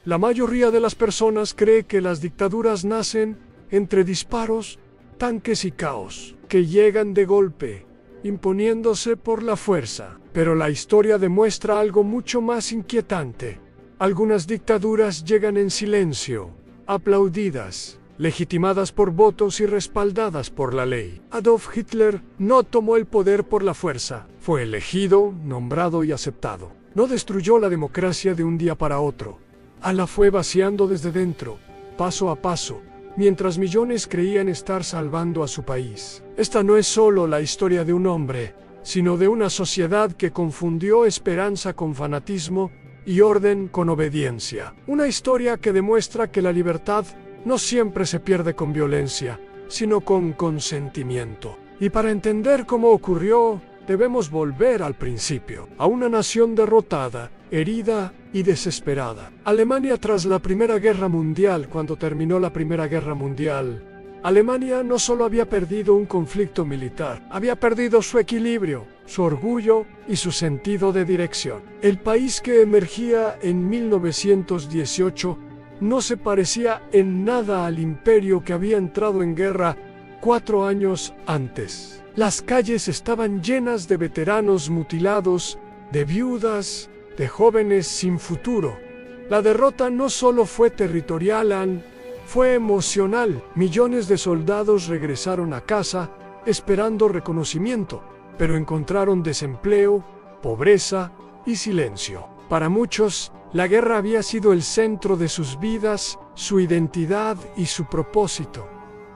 La mayoría de las personas cree que las dictaduras nacen entre disparos, tanques y caos, que llegan de golpe, imponiéndose por la fuerza. Pero la historia demuestra algo mucho más inquietante. Algunas dictaduras llegan en silencio, aplaudidas, legitimadas por votos y respaldadas por la ley. Adolf Hitler no tomó el poder por la fuerza. Fue elegido, nombrado y aceptado. No destruyó la democracia de un día para otro. La fue vaciando desde dentro, paso a paso, mientras millones creían estar salvando a su país. Esta no es solo la historia de un hombre, sino de una sociedad que confundió esperanza con fanatismo y orden con obediencia. Una historia que demuestra que la libertad no siempre se pierde con violencia, sino con consentimiento. Y para entender cómo ocurrió, debemos volver al principio, a una nación derrotada, herida y desesperada. Alemania tras la Primera Guerra Mundial. Cuando terminó la Primera Guerra Mundial, Alemania no solo había perdido un conflicto militar, había perdido su equilibrio, su orgullo y su sentido de dirección. El país que emergía en 1918 no se parecía en nada al imperio que había entrado en guerra 4 años antes. Las calles estaban llenas de veteranos mutilados, de viudas, de jóvenes sin futuro. La derrota no solo fue territorial, fue emocional. Millones de soldados regresaron a casa esperando reconocimiento, pero encontraron desempleo, pobreza y silencio. Para muchos, la guerra había sido el centro de sus vidas, su identidad y su propósito.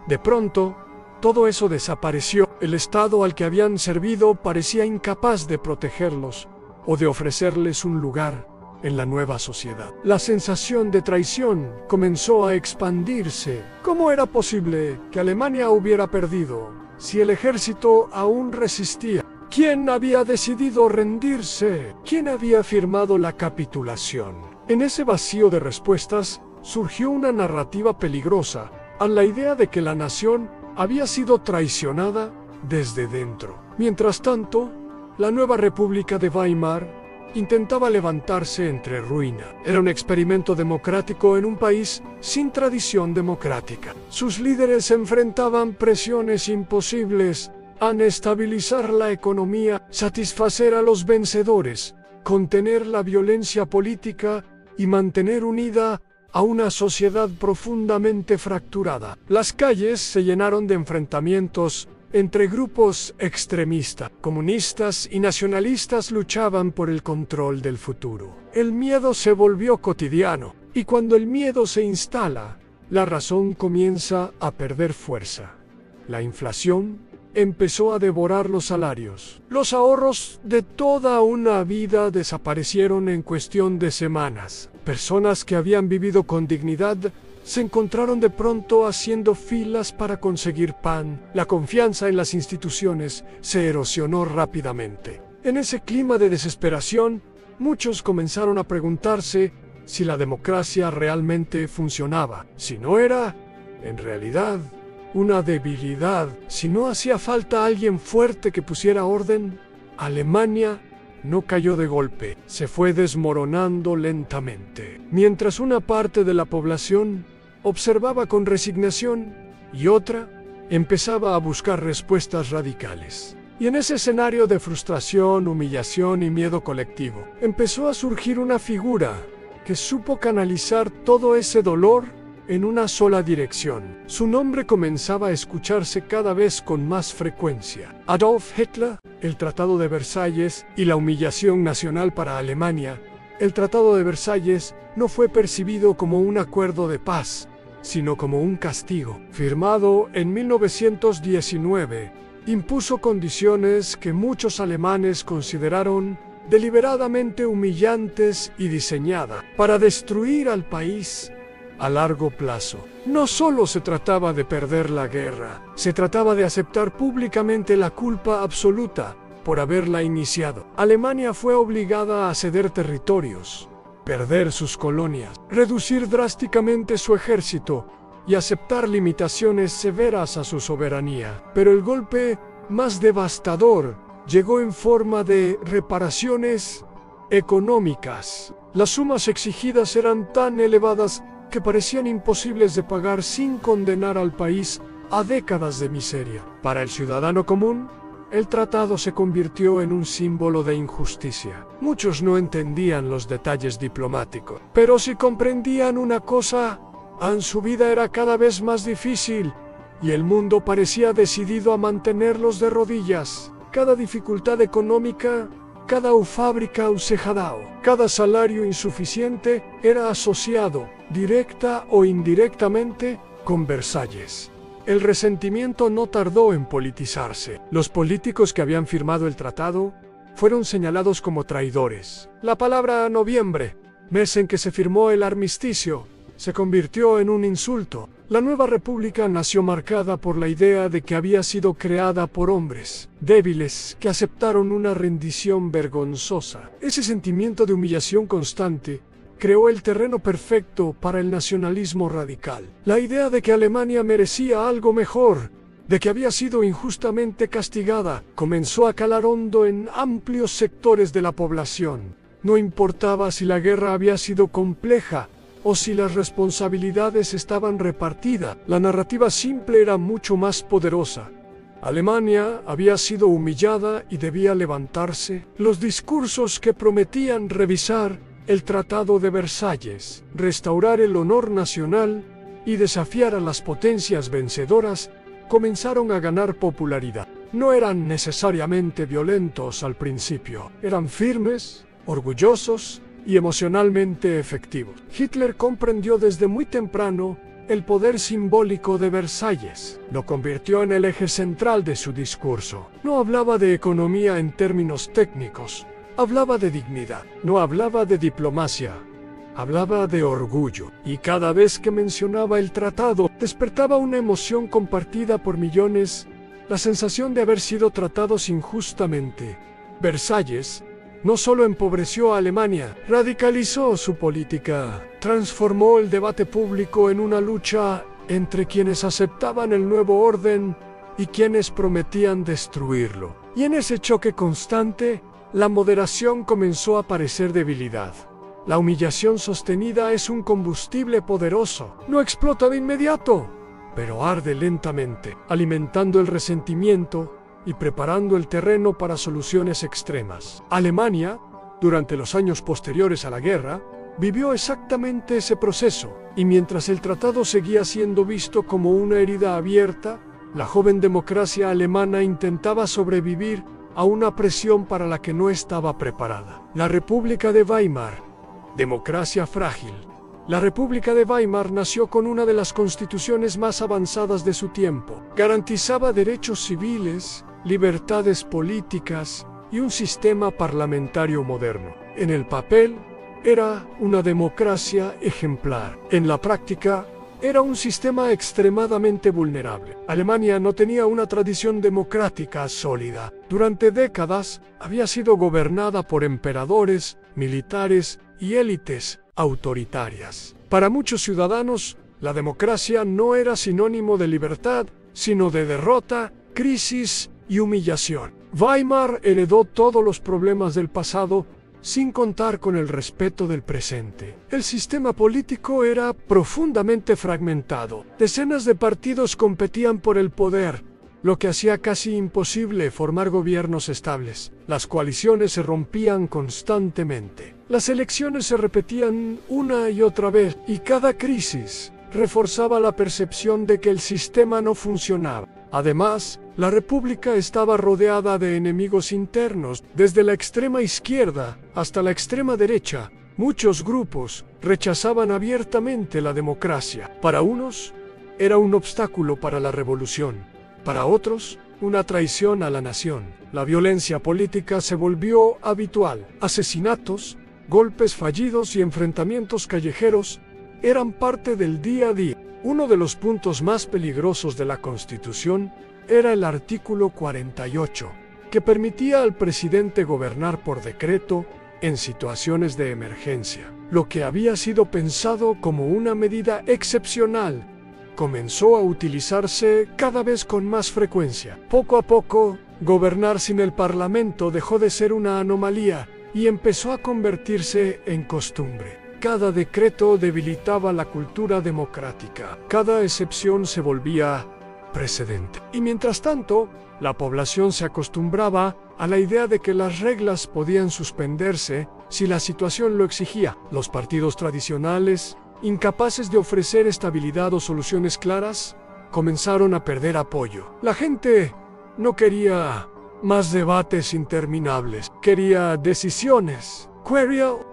De pronto, todo eso desapareció. El Estado al que habían servido parecía incapaz de protegerlos o de ofrecerles un lugar en la nueva sociedad. La sensación de traición comenzó a expandirse. ¿Cómo era posible que Alemania hubiera perdido si el ejército aún resistía? ¿Quién había decidido rendirse? ¿Quién había firmado la capitulación? En ese vacío de respuestas surgió una narrativa peligrosa, a la idea de que la nación había sido traicionada desde dentro. Mientras tanto, la nueva República de Weimar intentaba levantarse entre ruina. Era un experimento democrático en un país sin tradición democrática. Sus líderes enfrentaban presiones imposibles: estabilizar la economía, satisfacer a los vencedores, contener la violencia política y mantener unida a una sociedad profundamente fracturada. Las calles se llenaron de enfrentamientos entre grupos extremistas. Comunistas y nacionalistas luchaban por el control del futuro. El miedo se volvió cotidiano, y cuando el miedo se instala, la razón comienza a perder fuerza. La inflación empezó a devorar los salarios. Los ahorros de toda una vida desaparecieron en cuestión de semanas. Personas que habían vivido con dignidad se encontraron de pronto haciendo filas para conseguir pan. La confianza en las instituciones se erosionó rápidamente. En ese clima de desesperación, muchos comenzaron a preguntarse si la democracia realmente funcionaba, si no era, en realidad, una debilidad, si no hacía falta alguien fuerte que pusiera orden. Alemania no cayó de golpe, se fue desmoronando lentamente. Mientras una parte de la población observaba con resignación y otra empezaba a buscar respuestas radicales. Y en ese escenario de frustración, humillación y miedo colectivo, empezó a surgir una figura que supo canalizar todo ese dolor en una sola dirección. Su nombre comenzaba a escucharse cada vez con más frecuencia: Adolf Hitler. El Tratado de Versalles y la humillación nacional para Alemania. El Tratado de Versalles no fue percibido como un acuerdo de paz, sino como un castigo. Firmado en 1919, impuso condiciones que muchos alemanes consideraron deliberadamente humillantes y diseñadas para destruir al país a largo plazo. No solo se trataba de perder la guerra, se trataba de aceptar públicamente la culpa absoluta por haberla iniciado. Alemania fue obligada a ceder territorios, perder sus colonias, reducir drásticamente su ejército y aceptar limitaciones severas a su soberanía. Pero el golpe más devastador llegó en forma de reparaciones económicas. Las sumas exigidas eran tan elevadas que parecían imposibles de pagar sin condenar al país a décadas de miseria. Para el ciudadano común, el tratado se convirtió en un símbolo de injusticia. Muchos no entendían los detalles diplomáticos, pero si comprendían una cosa, su vida era cada vez más difícil y el mundo parecía decidido a mantenerlos de rodillas. Cada dificultad económica, cada fábrica usejadao, cada salario insuficiente era asociado, directa o indirectamente, con Versalles. El resentimiento no tardó en politizarse. Los políticos que habían firmado el tratado fueron señalados como traidores. La palabra noviembre, mes en que se firmó el armisticio, se convirtió en un insulto. La nueva república nació marcada por la idea de que había sido creada por hombres débiles que aceptaron una rendición vergonzosa. Ese sentimiento de humillación constante creó el terreno perfecto para el nacionalismo radical. La idea de que Alemania merecía algo mejor, de que había sido injustamente castigada, comenzó a calar hondo en amplios sectores de la población. No importaba si la guerra había sido compleja o si las responsabilidades estaban repartidas, la narrativa simple era mucho más poderosa. Alemania había sido humillada y debía levantarse. Los discursos que prometían revisar el Tratado de Versalles, restaurar el honor nacional y desafiar a las potencias vencedoras, comenzaron a ganar popularidad. No eran necesariamente violentos al principio, eran firmes, orgullosos y emocionalmente efectivos. Hitler comprendió desde muy temprano el poder simbólico de Versalles. Lo convirtió en el eje central de su discurso. No hablaba de economía en términos técnicos, hablaba de dignidad, no hablaba de diplomacia, hablaba de orgullo. Y cada vez que mencionaba el tratado, despertaba una emoción compartida por millones, la sensación de haber sido tratados injustamente. Versalles no solo empobreció a Alemania, radicalizó su política, transformó el debate público en una lucha entre quienes aceptaban el nuevo orden y quienes prometían destruirlo. Y en ese choque constante, la moderación comenzó a parecer debilidad. La humillación sostenida es un combustible poderoso. No explota de inmediato, pero arde lentamente, alimentando el resentimiento y preparando el terreno para soluciones extremas. Alemania, durante los años posteriores a la guerra, vivió exactamente ese proceso, y mientras el tratado seguía siendo visto como una herida abierta, la joven democracia alemana intentaba sobrevivir a una presión para la que no estaba preparada. La República de Weimar, democracia frágil. La República de Weimar nació con una de las constituciones más avanzadas de su tiempo. Garantizaba derechos civiles, libertades políticas y un sistema parlamentario moderno. En el papel, era una democracia ejemplar. En la práctica, era un sistema extremadamente vulnerable. Alemania no tenía una tradición democrática sólida. Durante décadas, había sido gobernada por emperadores, militares y élites autoritarias. Para muchos ciudadanos, la democracia no era sinónimo de libertad, sino de derrota, crisis y humillación. Weimar heredó todos los problemas del pasado sin contar con el respeto del presente. El sistema político era profundamente fragmentado. Decenas de partidos competían por el poder, lo que hacía casi imposible formar gobiernos estables. Las coaliciones se rompían constantemente. Las elecciones se repetían una y otra vez, y cada crisis reforzaba la percepción de que el sistema no funcionaba. Además, la República estaba rodeada de enemigos internos, desde la extrema izquierda hasta la extrema derecha. Muchos grupos rechazaban abiertamente la democracia. Para unos, era un obstáculo para la revolución. Para otros, una traición a la nación. La violencia política se volvió habitual. Asesinatos, golpes fallidos y enfrentamientos callejeros eran parte del día a día. Uno de los puntos más peligrosos de la Constitución era el artículo 48, que permitía al presidente gobernar por decreto en situaciones de emergencia. Lo que había sido pensado como una medida excepcional comenzó a utilizarse cada vez con más frecuencia. Poco a poco, gobernar sin el Parlamento dejó de ser una anomalía y empezó a convertirse en costumbre. Cada decreto debilitaba la cultura democrática. Cada excepción se volvía precedente. Y mientras tanto, la población se acostumbraba a la idea de que las reglas podían suspenderse si la situación lo exigía. Los partidos tradicionales, incapaces de ofrecer estabilidad o soluciones claras, comenzaron a perder apoyo. La gente no quería más debates interminables, quería decisiones.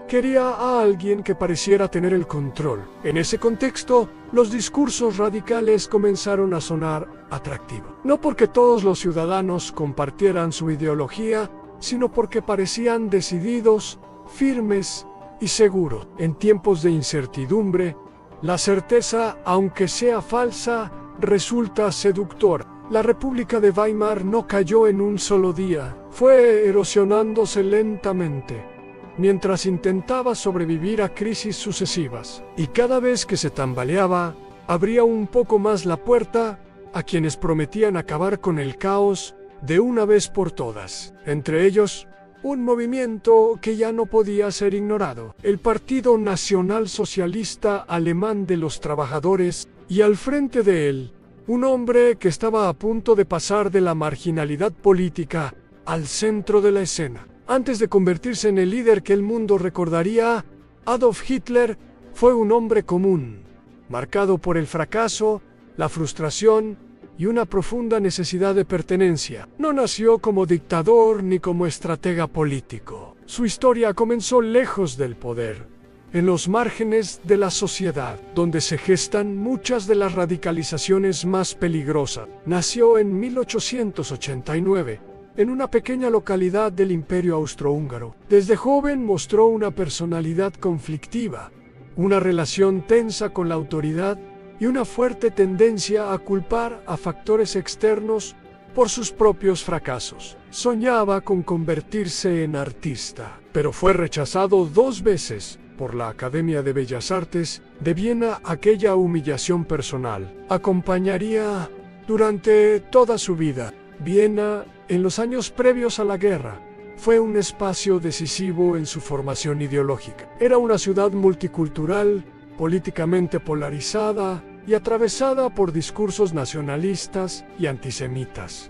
Quería a alguien que pareciera tener el control. En ese contexto, los discursos radicales comenzaron a sonar atractivos. No porque todos los ciudadanos compartieran su ideología, sino porque parecían decididos, firmes y seguros. En tiempos de incertidumbre, la certeza, aunque sea falsa, resulta seductora. La República de Weimar no cayó en un solo día, fue erosionándose lentamente mientras intentaba sobrevivir a crisis sucesivas, y cada vez que se tambaleaba, abría un poco más la puerta a quienes prometían acabar con el caos de una vez por todas. Entre ellos, un movimiento que ya no podía ser ignorado, el Partido Nacional Socialista Alemán de los Trabajadores, y al frente de él, un hombre que estaba a punto de pasar de la marginalidad política al centro de la escena. Antes de convertirse en el líder que el mundo recordaría, Adolf Hitler fue un hombre común, marcado por el fracaso, la frustración y una profunda necesidad de pertenencia. No nació como dictador ni como estratega político. Su historia comenzó lejos del poder, en los márgenes de la sociedad, donde se gestan muchas de las radicalizaciones más peligrosas. Nació en 1889. En una pequeña localidad del Imperio Austrohúngaro. Desde joven mostró una personalidad conflictiva, una relación tensa con la autoridad y una fuerte tendencia a culpar a factores externos por sus propios fracasos. Soñaba con convertirse en artista, pero fue rechazado 2 veces por la Academia de Bellas Artes de Viena. Aquella humillación personal acompañaría durante toda su vida. Viena, en los años previos a la guerra, fue un espacio decisivo en su formación ideológica. Era una ciudad multicultural, políticamente polarizada y atravesada por discursos nacionalistas y antisemitas.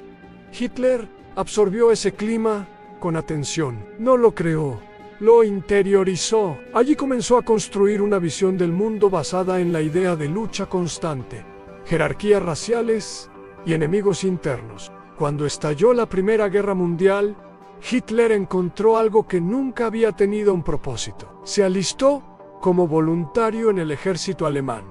Hitler absorbió ese clima con atención. No lo creó, lo interiorizó. Allí comenzó a construir una visión del mundo basada en la idea de lucha constante, jerarquías raciales y enemigos internos. Cuando estalló la Primera Guerra Mundial, Hitler encontró algo que nunca había tenido un propósito. Se alistó como voluntario en el ejército alemán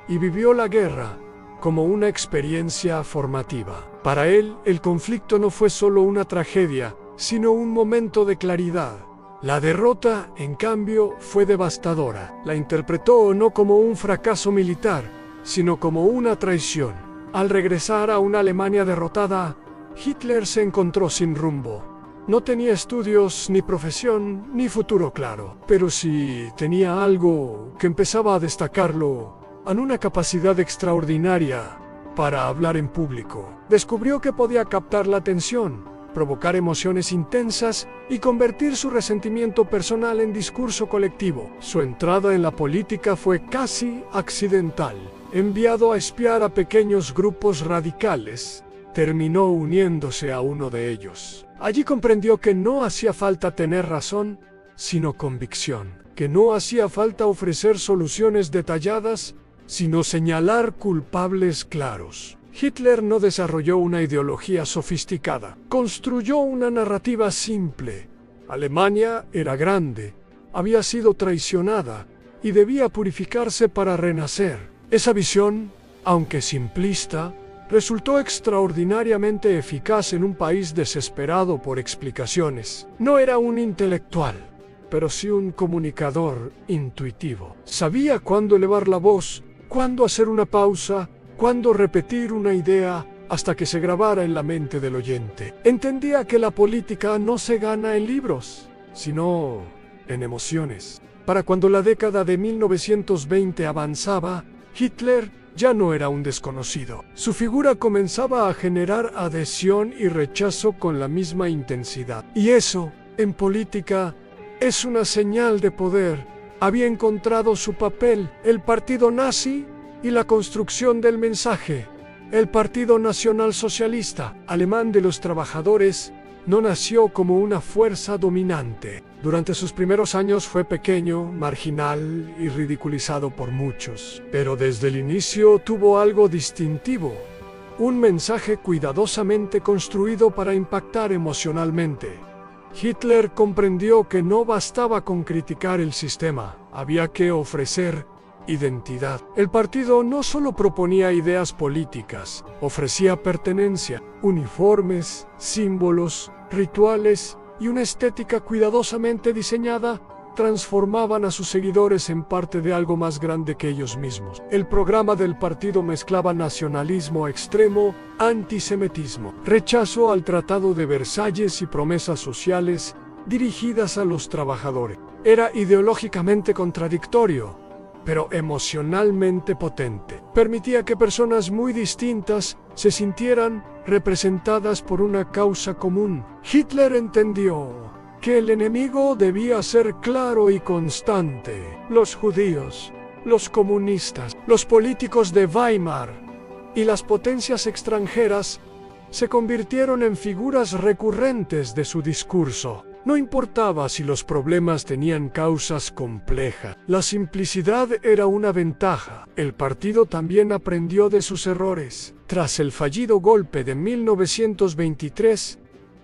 y vivió la guerra como una experiencia formativa. Para él, el conflicto no fue solo una tragedia, sino un momento de claridad. La derrota, en cambio, fue devastadora. La interpretó no como un fracaso militar, sino como una traición. Al regresar a una Alemania derrotada, Hitler se encontró sin rumbo. No tenía estudios, ni profesión, ni futuro claro, pero sí tenía algo que empezaba a destacarlo en una capacidad extraordinaria para hablar en público. Descubrió que podía captar la atención, provocar emociones intensas y convertir su resentimiento personal en discurso colectivo. Su entrada en la política fue casi accidental. Enviado a espiar a pequeños grupos radicales, terminó uniéndose a uno de ellos. Allí comprendió que no hacía falta tener razón, sino convicción, que no hacía falta ofrecer soluciones detalladas, sino señalar culpables claros. Hitler no desarrolló una ideología sofisticada, construyó una narrativa simple. Alemania era grande, había sido traicionada y debía purificarse para renacer. Esa visión, aunque simplista, resultó extraordinariamente eficaz en un país desesperado por explicaciones. No era un intelectual, pero sí un comunicador intuitivo. Sabía cuándo elevar la voz, cuándo hacer una pausa, cuándo repetir una idea hasta que se grabara en la mente del oyente. Entendía que la política no se gana en libros, sino en emociones. Para cuando la década de 1920 avanzaba, Hitler ya no era un desconocido. Su figura comenzaba a generar adhesión y rechazo con la misma intensidad. Y eso, en política, es una señal de poder. Había encontrado su papel, el partido nazi y la construcción del mensaje. El Partido Nacional Socialista Alemán de los Trabajadores no nació como una fuerza dominante. Durante sus primeros años fue pequeño, marginal y ridiculizado por muchos. Pero desde el inicio tuvo algo distintivo. Un mensaje cuidadosamente construido para impactar emocionalmente. Hitler comprendió que no bastaba con criticar el sistema, había que ofrecer identidad. El partido no solo proponía ideas políticas, ofrecía pertenencia, uniformes, símbolos, rituales y una estética cuidadosamente diseñada transformaban a sus seguidores en parte de algo más grande que ellos mismos. El programa del partido mezclaba nacionalismo extremo, antisemitismo, rechazo al Tratado de Versalles y promesas sociales dirigidas a los trabajadores. Era ideológicamente contradictorio, pero emocionalmente potente. Permitía que personas muy distintas se sintieran representadas por una causa común. Hitler entendió que el enemigo debía ser claro y constante. Los judíos, los comunistas, los políticos de Weimar y las potencias extranjeras se convirtieron en figuras recurrentes de su discurso. No importaba si los problemas tenían causas complejas. La simplicidad era una ventaja. El partido también aprendió de sus errores. Tras el fallido golpe de 1923,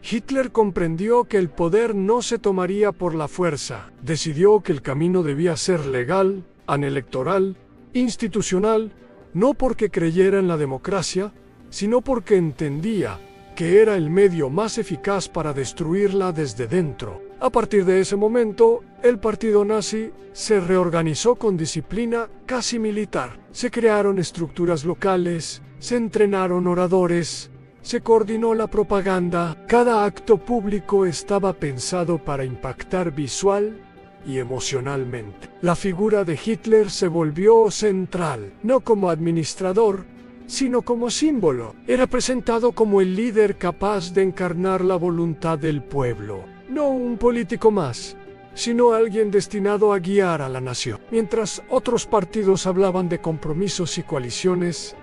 Hitler comprendió que el poder no se tomaría por la fuerza. Decidió que el camino debía ser legal, anelectoral, institucional, no porque creyera en la democracia, sino porque entendía que era el medio más eficaz para destruirla desde dentro. A partir de ese momento, el partido nazi se reorganizó con disciplina casi militar. Se crearon estructuras locales, se entrenaron oradores, se coordinó la propaganda. Cada acto público estaba pensado para impactar visual y emocionalmente. La figura de Hitler se volvió central, no como administrador, sino como símbolo. Era presentado como el líder capaz de encarnar la voluntad del pueblo. No un político más, sino alguien destinado a guiar a la nación. Mientras otros partidos hablaban de compromisos y coaliciones,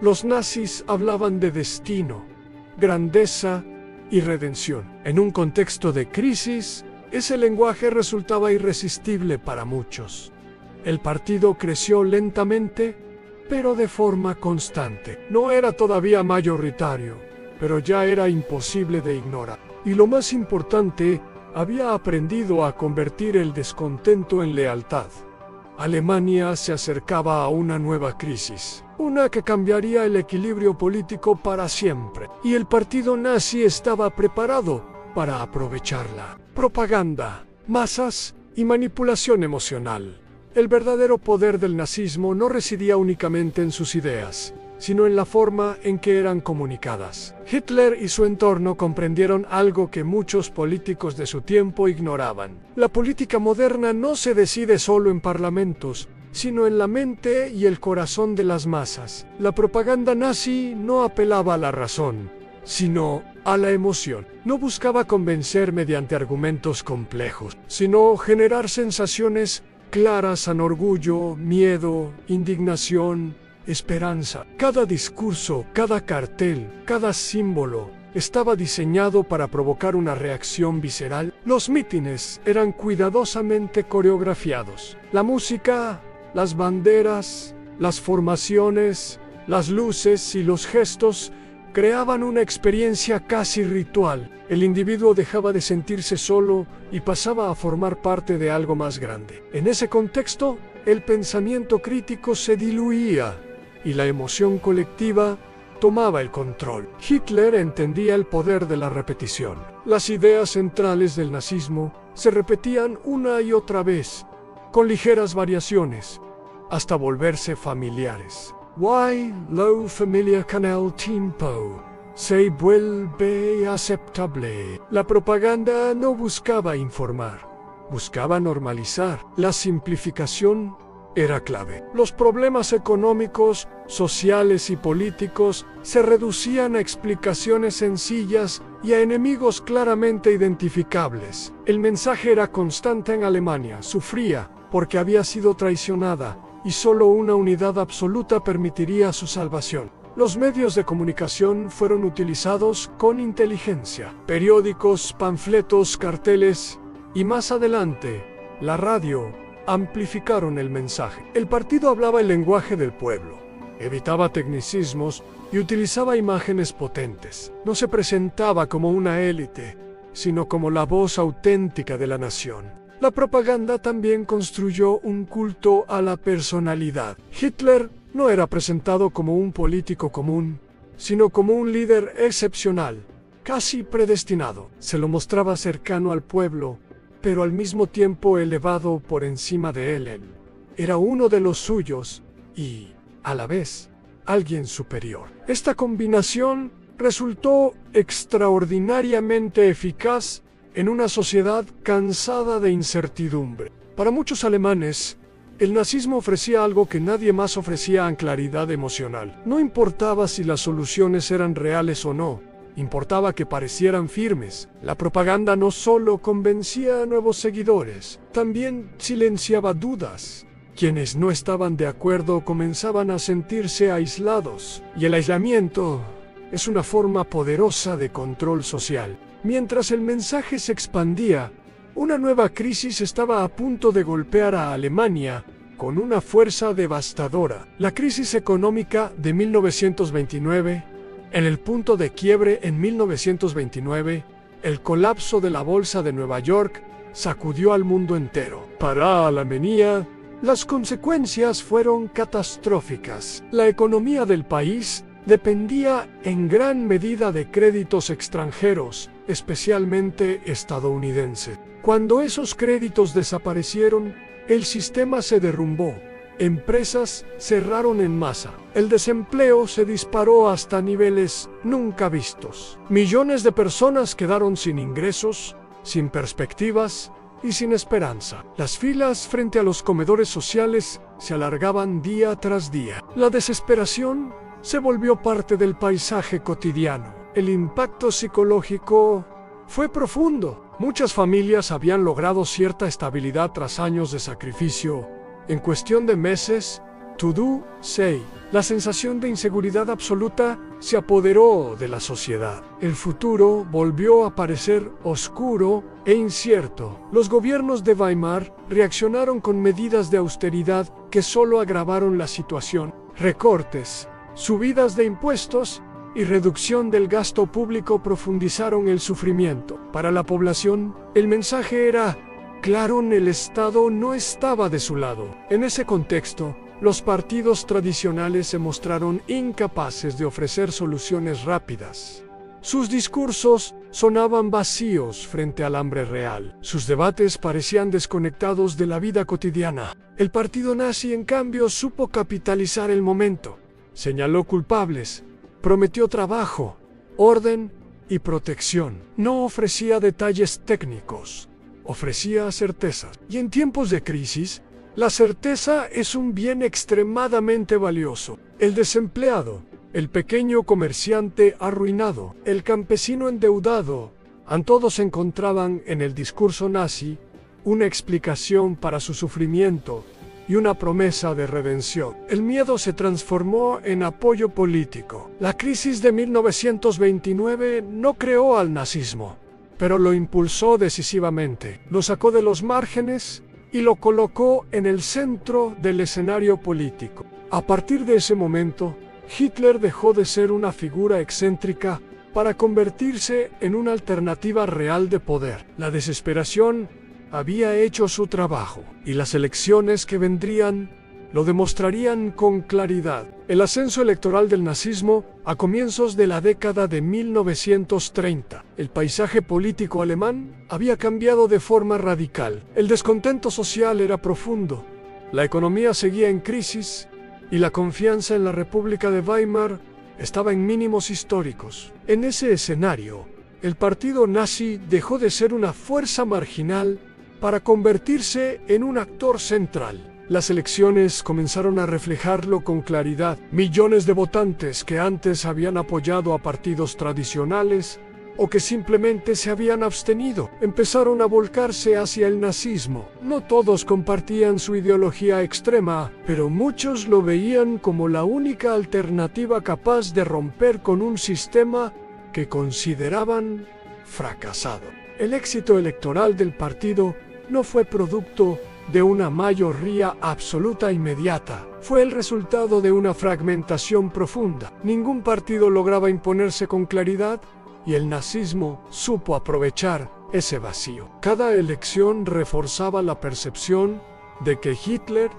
los nazis hablaban de destino, grandeza y redención. En un contexto de crisis, ese lenguaje resultaba irresistible para muchos. El partido creció lentamente, pero de forma constante. No era todavía mayoritario, pero ya era imposible de ignorar. Y lo más importante, había aprendido a convertir el descontento en lealtad. Alemania se acercaba a una nueva crisis, una que cambiaría el equilibrio político para siempre, y el partido nazi estaba preparado para aprovecharla. Propaganda, masas y manipulación emocional. El verdadero poder del nazismo no residía únicamente en sus ideas, sino en la forma en que eran comunicadas. Hitler y su entorno comprendieron algo que muchos políticos de su tiempo ignoraban. La política moderna no se decide solo en parlamentos, sino en la mente y el corazón de las masas. La propaganda nazi no apelaba a la razón, sino a la emoción. No buscaba convencer mediante argumentos complejos, sino generar sensaciones claras en orgullo, miedo, indignación, esperanza. Cada discurso, cada cartel, cada símbolo estaba diseñado para provocar una reacción visceral. Los mítines eran cuidadosamente coreografiados. La música, las banderas, las formaciones, las luces y los gestos creaban una experiencia casi ritual. El individuo dejaba de sentirse solo y pasaba a formar parte de algo más grande. En ese contexto, el pensamiento crítico se diluía y la emoción colectiva tomaba el control. Hitler entendía el poder de la repetición. Las ideas centrales del nazismo se repetían una y otra vez, con ligeras variaciones, hasta volverse familiares. Why lo familiar con el tiempo se vuelve aceptable. La propaganda no buscaba informar, buscaba normalizar. La simplificación era clave. Los problemas económicos, sociales y políticos se reducían a explicaciones sencillas y a enemigos claramente identificables. El mensaje era constante en Alemania, sufría porque había sido traicionada y solo una unidad absoluta permitiría su salvación. Los medios de comunicación fueron utilizados con inteligencia. Periódicos, panfletos, carteles y más adelante, la radio amplificaron el mensaje. El partido hablaba el lenguaje del pueblo, evitaba tecnicismos y utilizaba imágenes potentes. No se presentaba como una élite, sino como la voz auténtica de la nación. La propaganda también construyó un culto a la personalidad. Hitler no era presentado como un político común, sino como un líder excepcional, casi predestinado. Se lo mostraba cercano al pueblo, pero al mismo tiempo elevado por encima de él. Era uno de los suyos y, a la vez, alguien superior. Esta combinación resultó extraordinariamente eficaz en una sociedad cansada de incertidumbre. Para muchos alemanes, el nazismo ofrecía algo que nadie más ofrecía: claridad emocional. No importaba si las soluciones eran reales o no, importaba que parecieran firmes. La propaganda no solo convencía a nuevos seguidores, también silenciaba dudas. Quienes no estaban de acuerdo comenzaban a sentirse aislados, y el aislamiento es una forma poderosa de control social. Mientras el mensaje se expandía, una nueva crisis estaba a punto de golpear a Alemania con una fuerza devastadora. La crisis económica de 1929, en el punto de quiebre en 1929, el colapso de la bolsa de Nueva York sacudió al mundo entero. Para Alemania, las consecuencias fueron catastróficas. La economía del país dependía en gran medida de créditos extranjeros, especialmente estadounidenses. Cuando esos créditos desaparecieron, el sistema se derrumbó. Empresas cerraron en masa. El desempleo se disparó hasta niveles nunca vistos. Millones de personas quedaron sin ingresos, sin perspectivas y sin esperanza. Las filas frente a los comedores sociales se alargaban día tras día. La desesperación se volvió parte del paisaje cotidiano. El impacto psicológico fue profundo. Muchas familias habían logrado cierta estabilidad tras años de sacrificio. En cuestión de meses, la sensación de inseguridad absoluta se apoderó de la sociedad. El futuro volvió a parecer oscuro e incierto. Los gobiernos de Weimar reaccionaron con medidas de austeridad que solo agravaron la situación. Recortes, subidas de impuestos y reducción del gasto público profundizaron el sufrimiento. Para la población, el mensaje era claro: el Estado no estaba de su lado. En ese contexto, los partidos tradicionales se mostraron incapaces de ofrecer soluciones rápidas. Sus discursos sonaban vacíos frente al hambre real. Sus debates parecían desconectados de la vida cotidiana. El partido nazi, en cambio, supo capitalizar el momento. Señaló culpables, prometió trabajo, orden y protección. No ofrecía detalles técnicos, ofrecía certezas. Y en tiempos de crisis, la certeza es un bien extremadamente valioso. El desempleado, el pequeño comerciante arruinado, el campesino endeudado, todos encontraban en el discurso nazi una explicación para su sufrimiento y una promesa de redención. El miedo se transformó en apoyo político. La crisis de 1929 no creó al nazismo, pero lo impulsó decisivamente. Lo sacó de los márgenes y lo colocó en el centro del escenario político. A partir de ese momento, Hitler dejó de ser una figura excéntrica para convertirse en una alternativa real de poder. La desesperación había hecho su trabajo, y las elecciones que vendrían lo demostrarían con claridad. El ascenso electoral del nazismo a comienzos de la década de 1930. El paisaje político alemán había cambiado de forma radical. El descontento social era profundo. La economía seguía en crisis y la confianza en la República de Weimar estaba en mínimos históricos. En ese escenario, el partido nazi dejó de ser una fuerza marginal para convertirse en un actor central. Las elecciones comenzaron a reflejarlo con claridad. Millones de votantes que antes habían apoyado a partidos tradicionales o que simplemente se habían abstenido. Empezaron a volcarse hacia el nazismo. No todos compartían su ideología extrema, pero muchos lo veían como la única alternativa capaz de romper con un sistema que consideraban fracasado. El éxito electoral del partido no fue producto de una mayoría absoluta inmediata. Fue el resultado de una fragmentación profunda. Ningún partido lograba imponerse con claridad y el nazismo supo aprovechar ese vacío. Cada elección reforzaba la percepción de que Hitler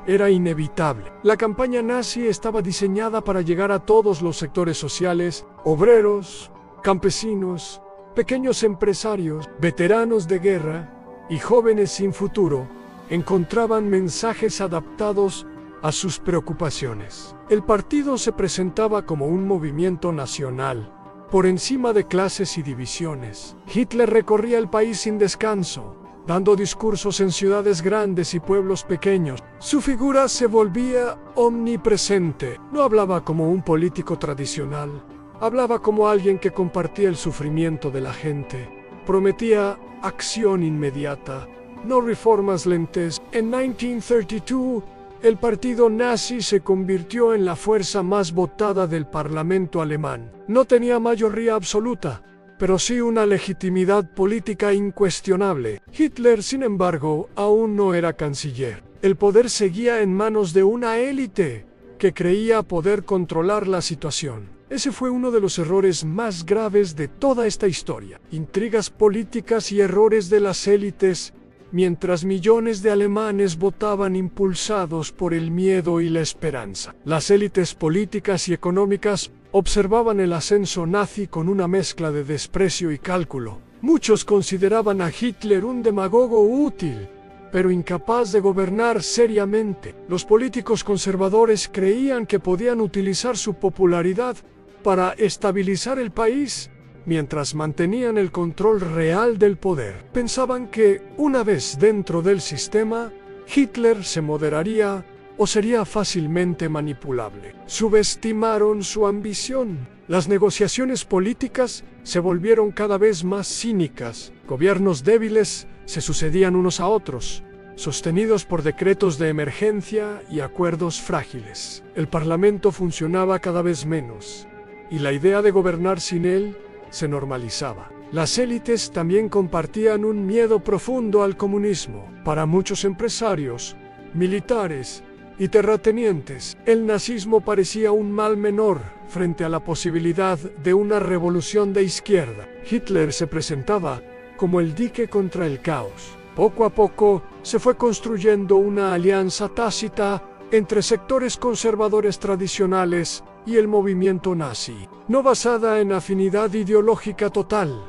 era inevitable. La campaña nazi estaba diseñada para llegar a todos los sectores sociales: obreros, campesinos, pequeños empresarios, veteranos de guerra y jóvenes sin futuro. Encontraban mensajes adaptados a sus preocupaciones. El partido se presentaba como un movimiento nacional, por encima de clases y divisiones. Hitler recorría el país sin descanso, dando discursos en ciudades grandes y pueblos pequeños. Su figura se volvía omnipresente. No hablaba como un político tradicional, hablaba como alguien que compartía el sufrimiento de la gente. Prometía acción inmediata, no reformas lentas. En 1932, el partido nazi se convirtió en la fuerza más votada del Parlamento alemán. No tenía mayoría absoluta, pero sí una legitimidad política incuestionable. Hitler, sin embargo, aún no era canciller. El poder seguía en manos de una élite que creía poder controlar la situación. Ese fue uno de los errores más graves de toda esta historia. Intrigas políticas y errores de las élites, mientras millones de alemanes votaban impulsados por el miedo y la esperanza. Las élites políticas y económicas observaban el ascenso nazi con una mezcla de desprecio y cálculo. Muchos consideraban a Hitler un demagogo útil, pero incapaz de gobernar seriamente. Los políticos conservadores creían que podían utilizar su popularidad para estabilizar el país mientras mantenían el control real del poder. Pensaban que, una vez dentro del sistema, Hitler se moderaría o sería fácilmente manipulable. Subestimaron su ambición. Las negociaciones políticas se volvieron cada vez más cínicas. Gobiernos débiles se sucedían unos a otros, sostenidos por decretos de emergencia y acuerdos frágiles. El Parlamento funcionaba cada vez menos, y la idea de gobernar sin él se normalizaba. Las élites también compartían un miedo profundo al comunismo. Para muchos empresarios, militares y terratenientes, el nazismo parecía un mal menor frente a la posibilidad de una revolución de izquierda. Hitler se presentaba como el dique contra el caos. Poco a poco se fue construyendo una alianza tácita entre sectores conservadores tradicionales y el movimiento nazi, no basada en afinidad ideológica total,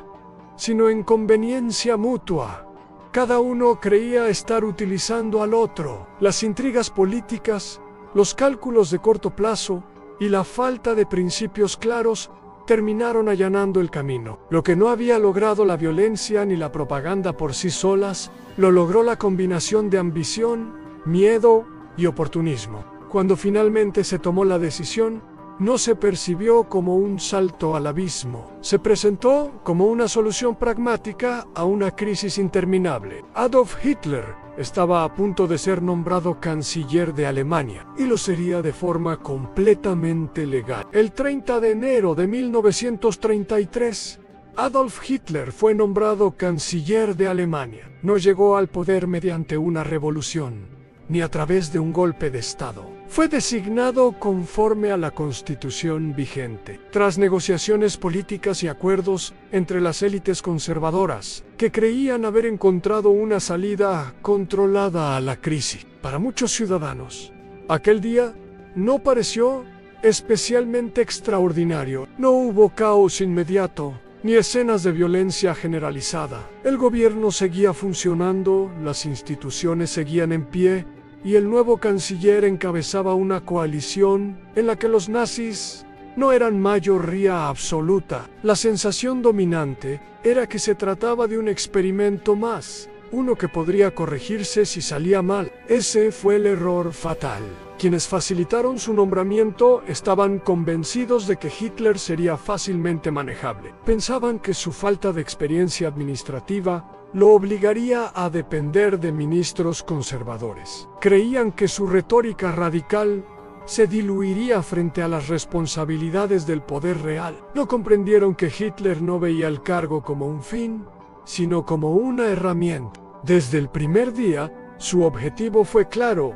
sino en conveniencia mutua. Cada uno creía estar utilizando al otro. Las intrigas políticas, los cálculos de corto plazo y la falta de principios claros terminaron allanando el camino. Lo que no había logrado la violencia ni la propaganda por sí solas, lo logró la combinación de ambición, miedo y oportunismo. Cuando finalmente se tomó la decisión, no se percibió como un salto al abismo. Se presentó como una solución pragmática a una crisis interminable. Adolf Hitler estaba a punto de ser nombrado canciller de Alemania, y lo sería de forma completamente legal. El 30 de enero de 1933, Adolf Hitler fue nombrado canciller de Alemania. No llegó al poder mediante una revolución, ni a través de un golpe de Estado. Fue designado conforme a la Constitución vigente, tras negociaciones políticas y acuerdos entre las élites conservadoras, que creían haber encontrado una salida controlada a la crisis. Para muchos ciudadanos, aquel día no pareció especialmente extraordinario. No hubo caos inmediato, ni escenas de violencia generalizada. El gobierno seguía funcionando, las instituciones seguían en pie, y el nuevo canciller encabezaba una coalición en la que los nazis no eran mayoría absoluta. La sensación dominante era que se trataba de un experimento más, uno que podría corregirse si salía mal. Ese fue el error fatal. Quienes facilitaron su nombramiento estaban convencidos de que Hitler sería fácilmente manejable. Pensaban que su falta de experiencia administrativa lo obligaría a depender de ministros conservadores. Creían que su retórica radical se diluiría frente a las responsabilidades del poder real. No comprendieron que Hitler no veía el cargo como un fin, sino como una herramienta. Desde el primer día, su objetivo fue claro: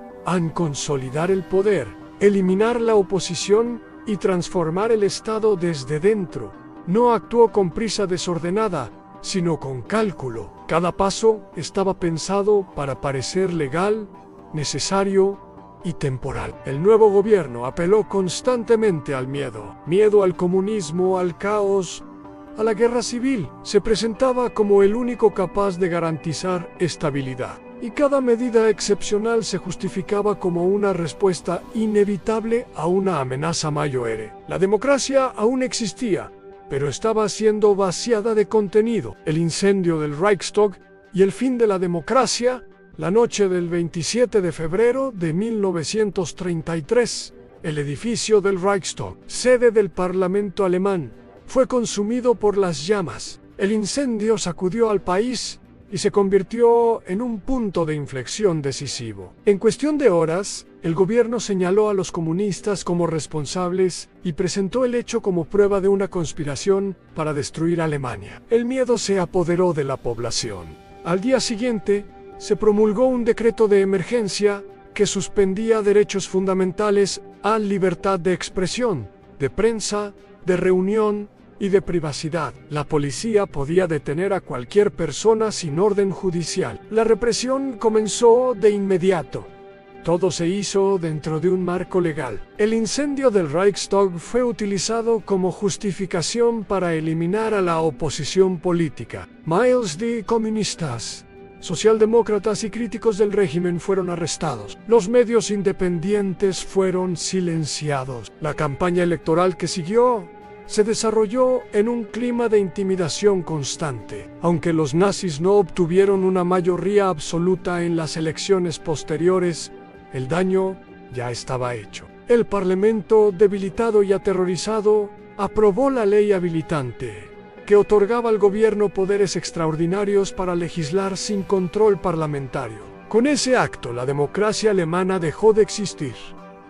consolidar el poder, eliminar la oposición y transformar el Estado desde dentro. No actuó con prisa desordenada, sino con cálculo. Cada paso estaba pensado para parecer legal, necesario y temporal. El nuevo gobierno apeló constantemente al miedo. Miedo al comunismo, al caos, a la guerra civil. Se presentaba como el único capaz de garantizar estabilidad. Y cada medida excepcional se justificaba como una respuesta inevitable a una amenaza mayor. La democracia aún existía, pero estaba siendo vaciada de contenido. El incendio del Reichstag y el fin de la democracia. La noche del 27 de febrero de 1933, el edificio del Reichstag, sede del Parlamento alemán, fue consumido por las llamas. El incendio sacudió al país y se convirtió en un punto de inflexión decisivo. En cuestión de horas, el gobierno señaló a los comunistas como responsables y presentó el hecho como prueba de una conspiración para destruir Alemania. El miedo se apoderó de la población. Al día siguiente, se promulgó un decreto de emergencia que suspendía derechos fundamentales a libertad de expresión, de prensa, de reunión y de privacidad. La policía podía detener a cualquier persona sin orden judicial. La represión comenzó de inmediato. Todo se hizo dentro de un marco legal. El incendio del Reichstag fue utilizado como justificación para eliminar a la oposición política. Miles de comunistas, socialdemócratas y críticos del régimen fueron arrestados. Los medios independientes fueron silenciados. La campaña electoral que siguió se desarrolló en un clima de intimidación constante. Aunque los nazis no obtuvieron una mayoría absoluta en las elecciones posteriores, el daño ya estaba hecho. El Parlamento, debilitado y aterrorizado, aprobó la ley habilitante, que otorgaba al gobierno poderes extraordinarios para legislar sin control parlamentario. Con ese acto, la democracia alemana dejó de existir.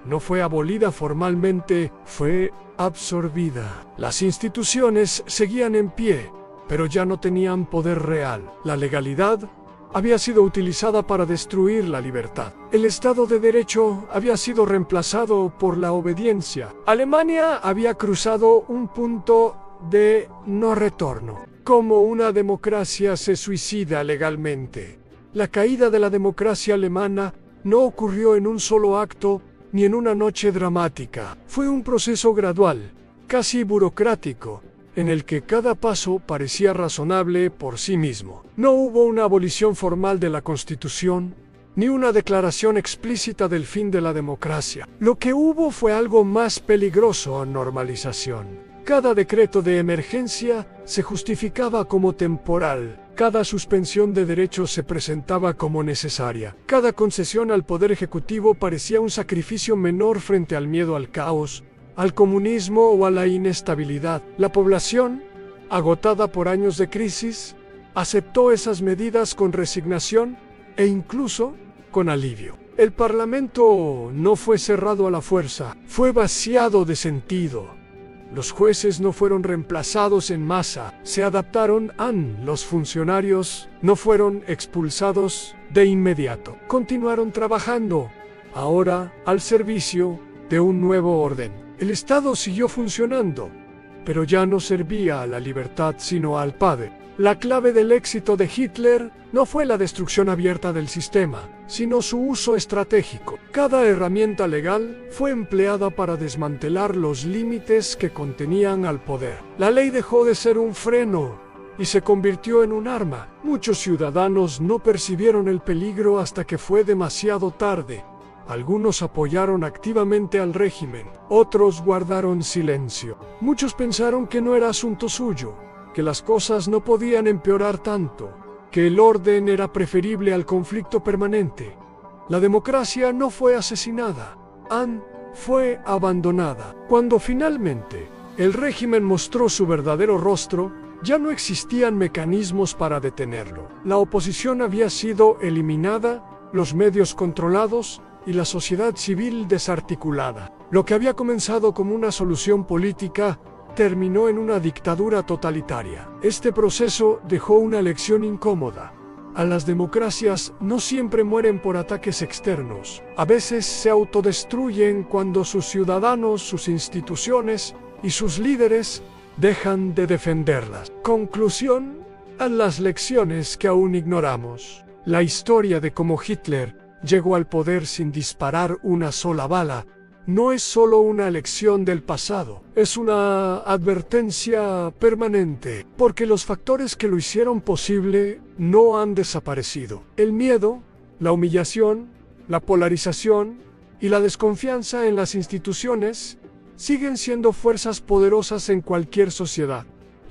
No fue abolida formalmente, fue absorbida. Las instituciones seguían en pie, pero ya no tenían poder real. La legalidad había sido utilizada para destruir la libertad. El Estado de Derecho había sido reemplazado por la obediencia. Alemania había cruzado un punto de no retorno. Como una democracia se suicida legalmente. La caída de la democracia alemana no ocurrió en un solo acto ni en una noche dramática. Fue un proceso gradual, casi burocrático, en el que cada paso parecía razonable por sí mismo. No hubo una abolición formal de la Constitución, ni una declaración explícita del fin de la democracia. Lo que hubo fue algo más peligroso: normalización. Cada decreto de emergencia se justificaba como temporal. Cada suspensión de derechos se presentaba como necesaria. Cada concesión al poder ejecutivo parecía un sacrificio menor frente al miedo al caos, al comunismo o a la inestabilidad. La población, agotada por años de crisis, aceptó esas medidas con resignación e incluso con alivio. El Parlamento no fue cerrado a la fuerza, fue vaciado de sentido. Los jueces no fueron reemplazados en masa, se adaptaron. Los funcionarios no fueron expulsados de inmediato. Continuaron trabajando, ahora al servicio de un nuevo orden. El Estado siguió funcionando, pero ya no servía a la libertad sino al poder. La clave del éxito de Hitler no fue la destrucción abierta del sistema, sino su uso estratégico. Cada herramienta legal fue empleada para desmantelar los límites que contenían al poder. La ley dejó de ser un freno y se convirtió en un arma. Muchos ciudadanos no percibieron el peligro hasta que fue demasiado tarde. Algunos apoyaron activamente al régimen, otros guardaron silencio. Muchos pensaron que no era asunto suyo, que las cosas no podían empeorar tanto, que el orden era preferible al conflicto permanente. La democracia no fue asesinada, An fue abandonada. Cuando finalmente el régimen mostró su verdadero rostro, ya no existían mecanismos para detenerlo. La oposición había sido eliminada, los medios controlados y la sociedad civil desarticulada. Lo que había comenzado como una solución política terminó en una dictadura totalitaria. Este proceso dejó una lección incómoda. A las democracias no siempre mueren por ataques externos. A veces se autodestruyen cuando sus ciudadanos, sus instituciones y sus líderes dejan de defenderlas. Conclusión a las lecciones que aún ignoramos. La historia de cómo Hitler llegó al poder sin disparar una sola bala no es solo una lección del pasado, es una advertencia permanente, porque los factores que lo hicieron posible no han desaparecido. El miedo, la humillación, la polarización y la desconfianza en las instituciones siguen siendo fuerzas poderosas en cualquier sociedad.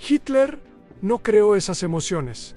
Hitler no creó esas emociones.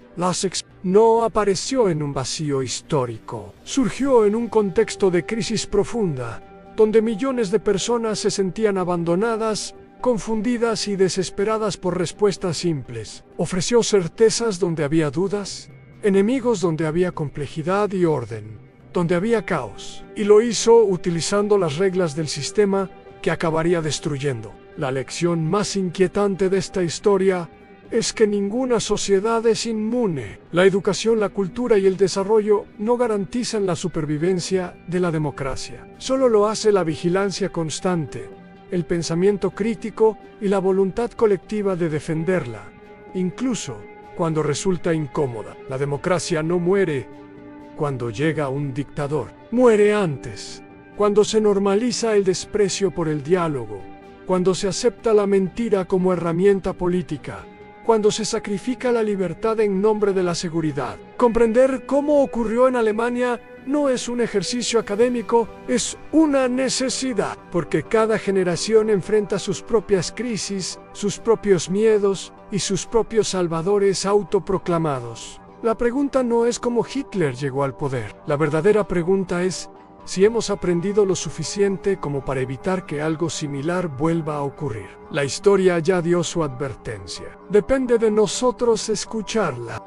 No apareció en un vacío histórico. Surgió en un contexto de crisis profunda, donde millones de personas se sentían abandonadas, confundidas y desesperadas por respuestas simples. Ofreció certezas donde había dudas, enemigos donde había complejidad y orden, donde había caos. Y lo hizo utilizando las reglas del sistema que acabaría destruyendo. La lección más inquietante de esta historia es que ninguna sociedad es inmune. La educación, la cultura y el desarrollo no garantizan la supervivencia de la democracia. Solo lo hace la vigilancia constante, el pensamiento crítico y la voluntad colectiva de defenderla, incluso cuando resulta incómoda. La democracia no muere cuando llega un dictador. Muere antes, cuando se normaliza el desprecio por el diálogo, cuando se acepta la mentira como herramienta política, cuando se sacrifica la libertad en nombre de la seguridad. Comprender cómo ocurrió en Alemania no es un ejercicio académico, es una necesidad, porque cada generación enfrenta sus propias crisis, sus propios miedos y sus propios salvadores autoproclamados. La pregunta no es cómo Hitler llegó al poder. La verdadera pregunta es si hemos aprendido lo suficiente como para evitar que algo similar vuelva a ocurrir. La historia ya dio su advertencia. Depende de nosotros escucharla.